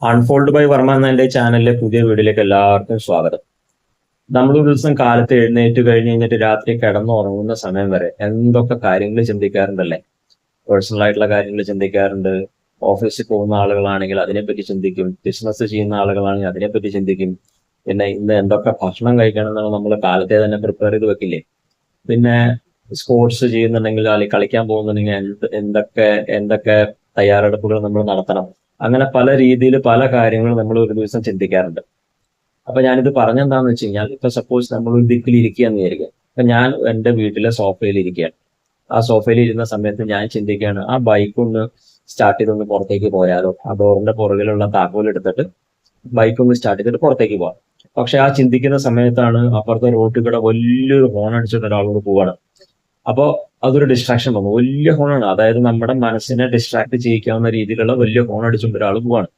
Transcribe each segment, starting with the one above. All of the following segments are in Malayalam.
അൺഫോൾഡ് ബൈ വർമ്മ എന്ന എൻ്റെ ചാനലിലെ പുതിയ വീഡിയോയിലേക്ക് എല്ലാവർക്കും സ്വാഗതം. നമ്മൾ ഒരു ദിവസം കാലത്ത് എഴുന്നേറ്റ് കഴിഞ്ഞ് കഴിഞ്ഞിട്ട് രാത്രി കിടന്നുറങ്ങുന്ന സമയം വരെ എന്തൊക്കെ കാര്യങ്ങൾ ചിന്തിക്കാറുണ്ടല്ലേ? പേഴ്സണൽ ആയിട്ടുള്ള കാര്യങ്ങൾ ചിന്തിക്കാറുണ്ട്. ഓഫീസിൽ പോകുന്ന ആളുകളാണെങ്കിൽ അതിനെപ്പറ്റി ചിന്തിക്കും. ബിസിനസ് ചെയ്യുന്ന ആളുകളാണെങ്കിൽ അതിനെപ്പറ്റി ചിന്തിക്കും. പിന്നെ ഇന്ന് എന്തൊക്കെ ഭക്ഷണം കഴിക്കണം എന്നാണ് നമ്മൾ കാലത്തെ തന്നെ പ്രിപ്പയർ ചെയ്ത് വെക്കില്ലേ? പിന്നെ സ്പോർട്സ് ചെയ്യുന്നുണ്ടെങ്കിൽ അല്ലെങ്കിൽ കളിക്കാൻ പോകുന്നുണ്ടെങ്കിൽ എന്തൊക്കെ എന്തൊക്കെ തയ്യാറെടുപ്പുകൾ നമ്മൾ നടത്തണം. അങ്ങനെ പല രീതിയിൽ പല കാര്യങ്ങൾ നമ്മൾ ഒരു ദിവസം ചിന്തിക്കാറുണ്ട്. അപ്പൊ ഞാനിത് പറഞ്ഞെന്താന്ന് വെച്ച് കഴിഞ്ഞാൽ, ഇപ്പൊ സപ്പോസ് നമ്മൾ ഒരു ദിക്കിൽ ഇരിക്കുകയെന്ന് വിചാരിക്കുക. അപ്പൊ ഞാൻ എന്റെ വീട്ടിലെ സോഫയിൽ ഇരിക്കുകയാണ്. ആ സോഫയിൽ ഇരുന്ന സമയത്ത് ഞാൻ ചിന്തിക്കുകയാണ്, ആ ബൈക്ക് ഒന്ന് സ്റ്റാർട്ട് ചെയ്തൊന്ന് പുറത്തേക്ക് പോയാലോ, ആ ഡോറിന്റെ പുറകിലുള്ള താക്കോൽ എടുത്തിട്ട് ബൈക്ക് ഒന്ന് സ്റ്റാർട്ട് ചെയ്തിട്ട് പുറത്തേക്ക് പോകാം. പക്ഷെ ആ ചിന്തിക്കുന്ന സമയത്താണ് അപ്പുറത്തെ റോട്ടിൽ കൂടെ വലിയൊരു ഹോൺ അടിച്ചിട്ട് ഒരാളോട് പോവാണ്. അപ്പോ അതൊരു ഡിസ്ട്രാക്ഷൻ വന്നു. വലിയ ഹോണാണ്, അതായത് നമ്മുടെ മനസ്സിനെ ഡിസ്ട്രാക്ട് ചെയ്യിക്കാവുന്ന രീതിയിലുള്ള വലിയ ഹോൺ അടിച്ചുകൊണ്ട് ഒരാൾ പോവാണ്.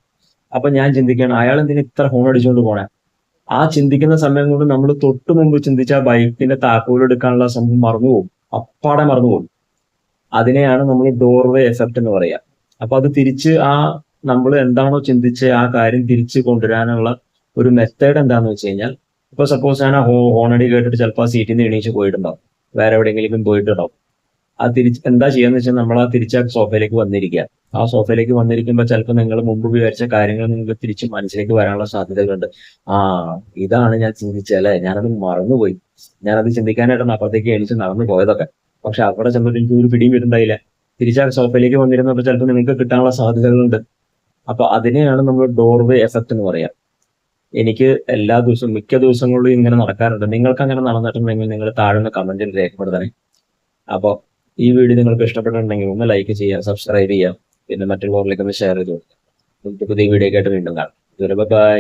അപ്പൊ ഞാൻ ചിന്തിക്കുകയാണ്, അയാൾ എന്തിനാ ഇത്ര ഹോൺ അടിച്ചുകൊണ്ട് പോണേ? ആ ചിന്തിക്കുന്ന സമയം കൊണ്ട് നമ്മൾ തൊട്ട് മുമ്പ് ചിന്തിച്ച ആ ബൈക്കിന്റെ താക്കോൽ എടുക്കാനുള്ള സംഭവം മറന്നുപോകും. അപ്പാടെ മറന്നുപോകും. അതിനെയാണ് നമ്മൾ ഡോർവേ എഫക്ട് എന്ന് പറയുക. അപ്പൊ അത് തിരിച്ച് നമ്മൾ എന്താണോ ചിന്തിച്ച് ആ കാര്യം തിരിച്ച് കൊണ്ടുവരാനുള്ള ഒരു മെത്തേഡ് എന്താന്ന് വെച്ച് കഴിഞ്ഞാൽ, ഇപ്പൊ സപ്പോസ് ഞാൻ ആ ഹോണടി കേട്ടിട്ട് ചിലപ്പോൾ ആ സീറ്റിൽ നിന്ന് എണീച്ച് പോയിട്ടുണ്ടാവും, വേറെ എവിടെയെങ്കിലും പോയിട്ടുണ്ടാവും. ആ തിരിച്ച് എന്താ ചെയ്യാന്ന് വെച്ചാൽ, നമ്മൾ ആ തിരിച്ച് ആ സോഫയിലേക്ക് വന്നിരിക്കുക. ആ സോഫയിലേക്ക് വന്നിരിക്കുമ്പോൾ ചിലപ്പോൾ നിങ്ങൾ മുമ്പ് വിചാരിച്ച കാര്യങ്ങൾ നിങ്ങൾക്ക് തിരിച്ച് മനസ്സിലേക്ക് വരാനുള്ള സാധ്യതകളുണ്ട്. ആ, ഇതാണ് ഞാൻ ചിന്തിച്ചല്ലേ, ഞാനത് മറന്നുപോയി. ഞാനത് ചിന്തിക്കാനായിട്ടാണ് അപ്പുറത്തേക്ക് എണീച്ച് നടന്നു പോയതൊക്കെ. പക്ഷെ അവിടെ ചെന്നിട്ട് എനിക്ക് ഒരു പിടിയും വരുന്നുണ്ടായില്ല. തിരിച്ച് ആ സോഫയിലേക്ക് വന്നിരുന്നപ്പോൾ ചിലപ്പോൾ നിങ്ങൾക്ക് കിട്ടാനുള്ള സാധ്യതകളുണ്ട്. അപ്പൊ അതിനെയാണ് നമ്മൾ ഡോർവേ എഫക്ട് എന്ന് പറയാം. എനിക്ക് എല്ലാ ദിവസവും, മിക്ക ദിവസങ്ങളിലും ഇങ്ങനെ നടക്കാറുണ്ട്. നിങ്ങൾക്ക് അങ്ങനെ നടന്നിട്ടുണ്ടെങ്കിൽ നിങ്ങൾ താഴെ കമന്റിൽ രേഖപ്പെടുത്തണേ. അപ്പോൾ ഈ വീഡിയോ നിങ്ങൾക്ക് ഇഷ്ടപ്പെട്ടിട്ടുണ്ടെങ്കിൽ ഒന്ന് ലൈക്ക് ചെയ്യുക, സബ്സ്ക്രൈബ് ചെയ്യുക, പിന്നെ മറ്റുള്ളവരിലേക്ക് ഒന്ന് ഷെയർ ചെയ്ത് കൊടുക്കുക. നമുക്ക് പുതിയ വീഡിയോ ആയിട്ട് വീണ്ടും കാണാം. ബൈ.